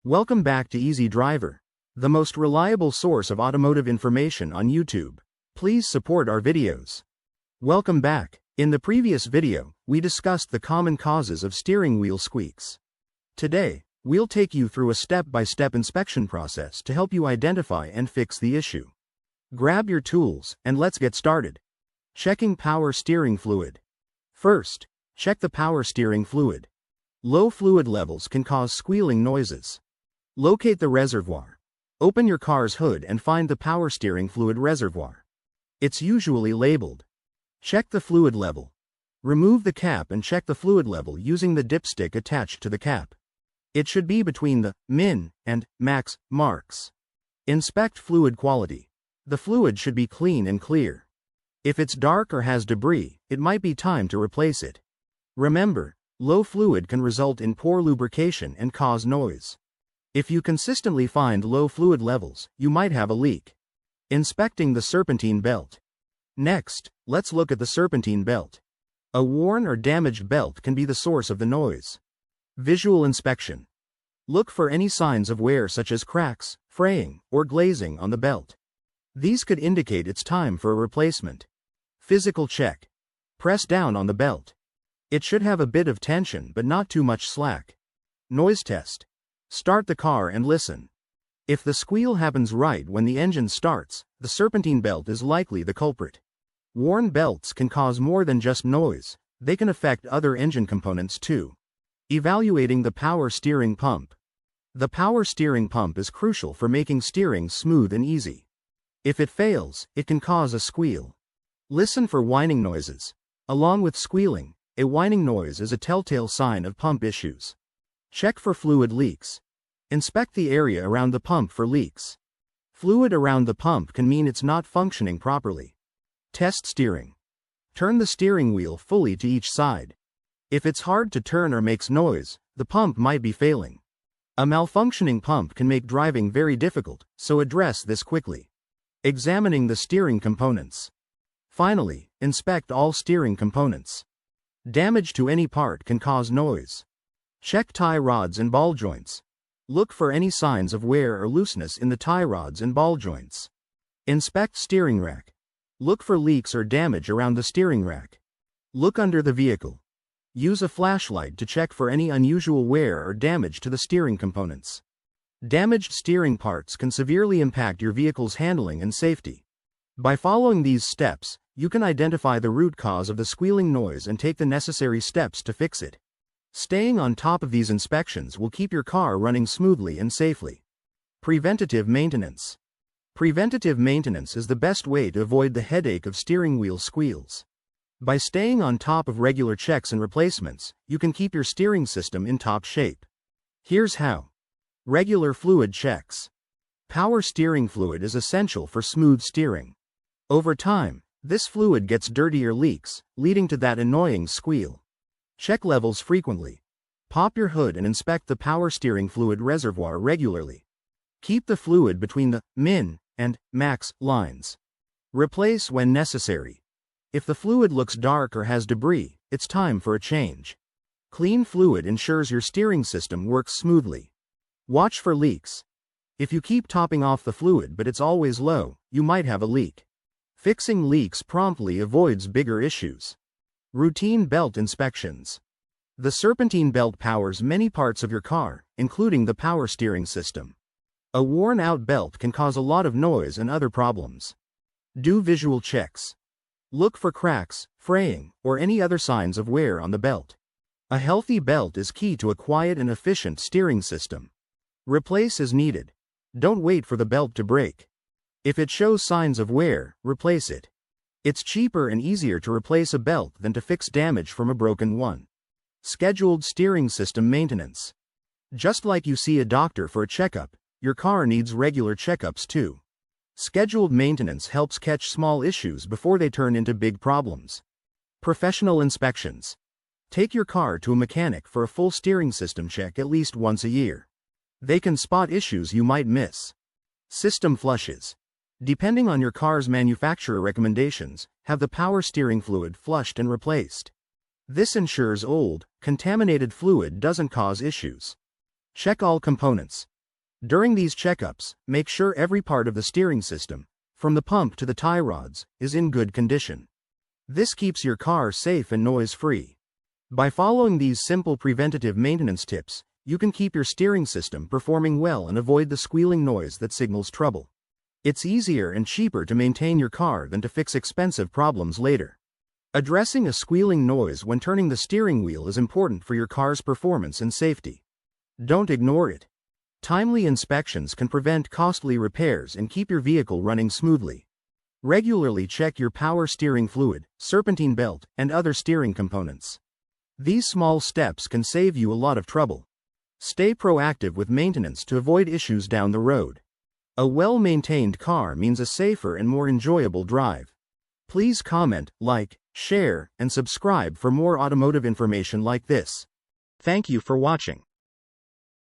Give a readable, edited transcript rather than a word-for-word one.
Welcome back to Easy Driver, the most reliable source of automotive information on YouTube. Please support our videos. Welcome back. In the previous video, we discussed the common causes of steering wheel squeaks. Today, we'll take you through a step-by-step inspection process to help you identify and fix the issue. Grab your tools, and let's get started. Checking power steering fluid. First, check the power steering fluid. Low fluid levels can cause squealing noises. Locate the reservoir. Open your car's hood and find the power steering fluid reservoir. It's usually labeled. Check the fluid level. Remove the cap and check the fluid level using the dipstick attached to the cap. It should be between the min and max marks. Inspect fluid quality. The fluid should be clean and clear. If it's dark or has debris, it might be time to replace it. Remember, low fluid can result in poor lubrication and cause noise. If you consistently find low fluid levels, you might have a leak. Inspecting the serpentine belt. Next, let's look at the serpentine belt. A worn or damaged belt can be the source of the noise. Visual inspection. Look for any signs of wear such as cracks, fraying, or glazing on the belt. These could indicate it's time for a replacement. Physical check. Press down on the belt. It should have a bit of tension but not too much slack. Noise test. Start the car and listen. If the squeal happens right when the engine starts, the serpentine belt is likely the culprit. Worn belts can cause more than just noise, they can affect other engine components too. Evaluating the power steering pump. The power steering pump is crucial for making steering smooth and easy. If it fails, it can cause a squeal. Listen for whining noises. Along with squealing, a whining noise is a telltale sign of pump issues. Check for fluid leaks. Inspect the area around the pump for leaks. Fluid around the pump can mean it's not functioning properly. Test steering. Turn the steering wheel fully to each side. If it's hard to turn or makes noise, the pump might be failing. A malfunctioning pump can make driving very difficult, so address this quickly. Examining the steering components. Finally, inspect all steering components. Damage to any part can cause noise. Check tie rods and ball joints. Look for any signs of wear or looseness in the tie rods and ball joints. Inspect steering rack. Look for leaks or damage around the steering rack. Look under the vehicle. Use a flashlight to check for any unusual wear or damage to the steering components. Damaged steering parts can severely impact your vehicle's handling and safety. By following these steps, you can identify the root cause of the squealing noise and take the necessary steps to fix it. Staying on top of these inspections will keep your car running smoothly and safely. Preventative maintenance. Preventative maintenance is the best way to avoid the headache of steering wheel squeals. By staying on top of regular checks and replacements, you can keep your steering system in top shape. Here's how. Regular fluid checks. Power steering fluid is essential for smooth steering. Over time, this fluid gets dirty or leaks, leading to that annoying squeal. Check levels frequently. Pop your hood and inspect the power steering fluid reservoir regularly. Keep the fluid between the min and max lines. Replace when necessary. If the fluid looks dark or has debris, it's time for a change. Clean fluid ensures your steering system works smoothly. Watch for leaks. If you keep topping off the fluid but it's always low, you might have a leak. Fixing leaks promptly avoids bigger issues. Routine belt inspections. The serpentine belt powers many parts of your car, including the power steering system. A worn-out belt can cause a lot of noise and other problems. Do visual checks. Look for cracks, fraying, or any other signs of wear on the belt. A healthy belt is key to a quiet and efficient steering system. Replace as needed. Don't wait for the belt to break. If it shows signs of wear, replace it. It's cheaper and easier to replace a belt than to fix damage from a broken one. Scheduled steering system maintenance. Just like you see a doctor for a checkup, your car needs regular checkups too. Scheduled maintenance helps catch small issues before they turn into big problems. Professional inspections. Take your car to a mechanic for a full steering system check at least once a year. They can spot issues you might miss. System flushes. Depending on your car's manufacturer recommendations, have the power steering fluid flushed and replaced. This ensures old, contaminated fluid doesn't cause issues. Check all components. During these checkups, make sure every part of the steering system, from the pump to the tie rods, is in good condition. This keeps your car safe and noise-free. By following these simple preventative maintenance tips, you can keep your steering system performing well and avoid the squealing noise that signals trouble. It's easier and cheaper to maintain your car than to fix expensive problems later. Addressing a squealing noise when turning the steering wheel is important for your car's performance and safety. Don't ignore it. Timely inspections can prevent costly repairs and keep your vehicle running smoothly. Regularly check your power steering fluid, serpentine belt, and other steering components. These small steps can save you a lot of trouble. Stay proactive with maintenance to avoid issues down the road. A well-maintained car means a safer and more enjoyable drive. Please comment, like, share, and subscribe for more automotive information like this. Thank you for watching.